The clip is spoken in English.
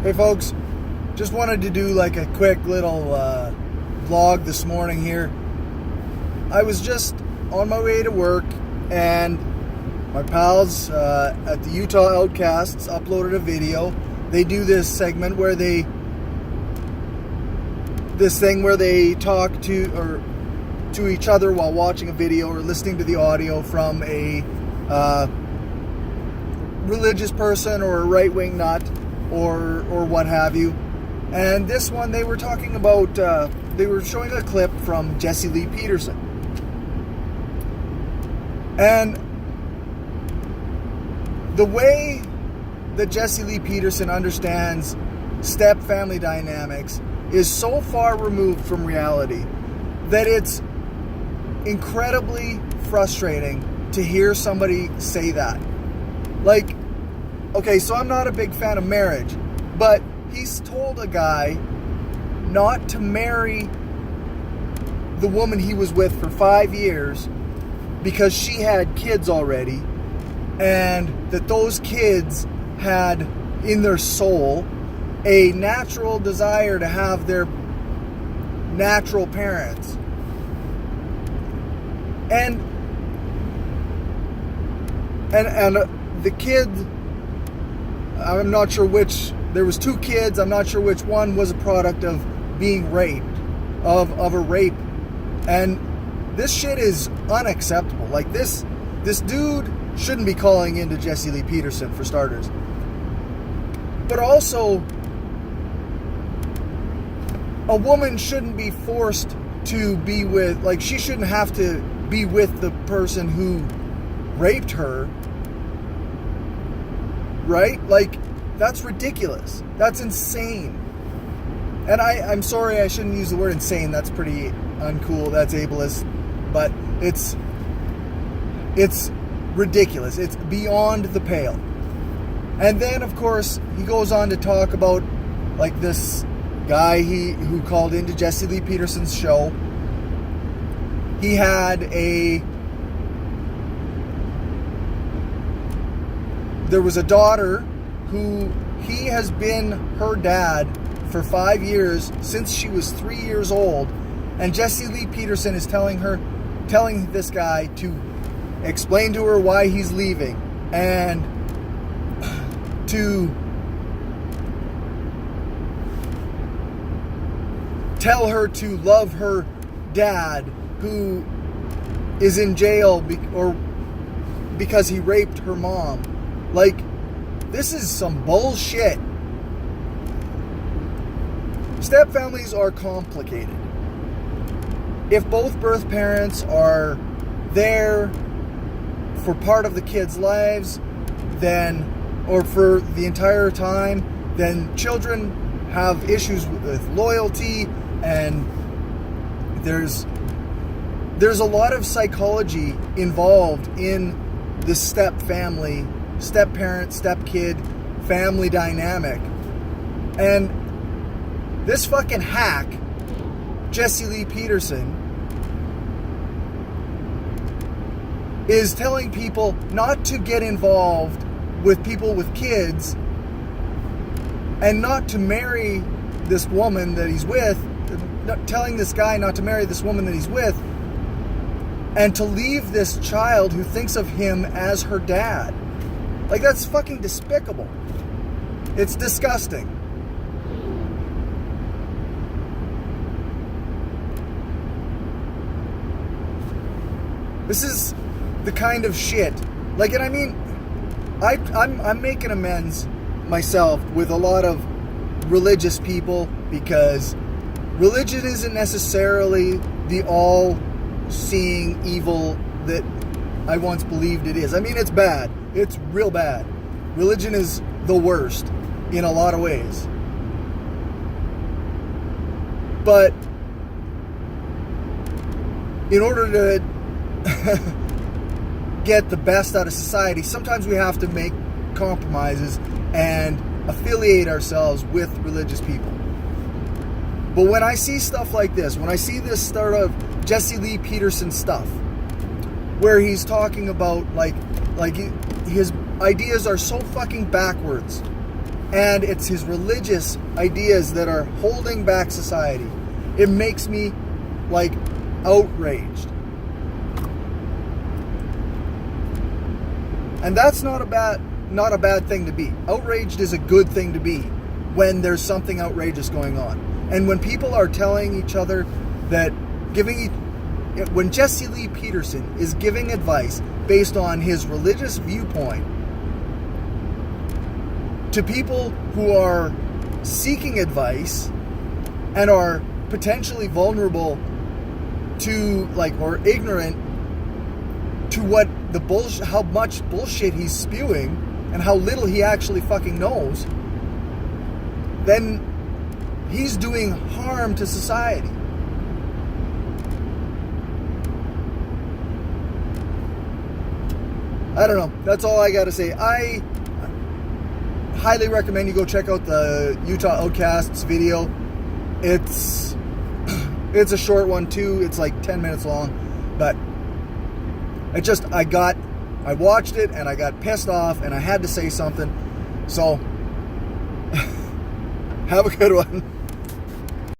Hey folks, just wanted to do like a quick little vlog this morning here. I was just on my way to work and my pals at the Utah Outcasts uploaded a video. They do this segment where they talk to each other while watching a video or listening to the audio from a religious person or a right-wing nut or what have you. And this one, they were talking about, they were showing a clip from Jesse Lee Peterson. And the way that Jesse Lee Peterson understands step family dynamics is so far removed from reality that it's incredibly frustrating to hear somebody say that. Like, okay, so I'm not a big fan of marriage, but he's told a guy not to marry the woman he was with for 5 years because she had kids already, and that those kids had in their soul a natural desire to have their natural parents. And the kid, I'm not sure which, there was 2 kids, I'm not sure which one was a product of being raped, of a rape. And this shit is unacceptable. Like, this dude shouldn't be calling into Jesse Lee Peterson, for starters. But also, a woman shouldn't be forced to be with, like, she shouldn't have to be with the person who raped her, right? Like, that's ridiculous. That's insane. And I'm sorry, I shouldn't use the word insane. That's pretty uncool. That's ableist. But it's ridiculous. It's beyond the pale. And then, of course, he goes on to talk about, like, this guy who called into Jesse Lee Peterson's show. He had there was a daughter who he has been her dad for 5 years, since she was 3 years old. And Jesse Lee Peterson is telling this guy to explain to her why he's leaving, and to tell her to love her dad, who is in jail because he raped her mom. Like, this is some bullshit. Step families are complicated. If both birth parents are there for part of the kids' lives, then, or for the entire time, then children have issues with loyalty, and there's a lot of psychology involved in the step family, step parent, step kid family dynamic. And this fucking hack, Jesse Lee Peterson, is telling people not to get involved with people with kids, and not to marry this woman that he's with, telling this guy not to marry this woman that he's with, and to leave this child who thinks of him as her dad. Like, that's fucking despicable. It's disgusting. This is the kind of shit. Like, and I mean, I'm making amends myself with a lot of religious people, because religion isn't necessarily the all-seeing evil that I once believed it is. I mean, it's bad. It's real bad. Religion is the worst in a lot of ways. But in order to get the best out of society, sometimes we have to make compromises and affiliate ourselves with religious people. But when I see stuff like this, when I see this sort of Jesse Lee Peterson stuff, where he's talking about like his ideas are so fucking backwards and it's his religious ideas that are holding back society. It makes me like outraged. And that's not a bad thing to be. Outraged is a good thing to be when there's something outrageous going on. And when people are telling each other that when Jesse Lee Peterson is giving advice based on his religious viewpoint to people who are seeking advice and are potentially vulnerable to or ignorant to what how much bullshit he's spewing and how little he actually fucking knows, then he's doing harm to society. I don't know. That's all I got to say. I highly recommend you go check out the Utah Outcasts video. It's a short one too. It's like 10 minutes long, but I watched it and I got pissed off and I had to say something. So have a good one.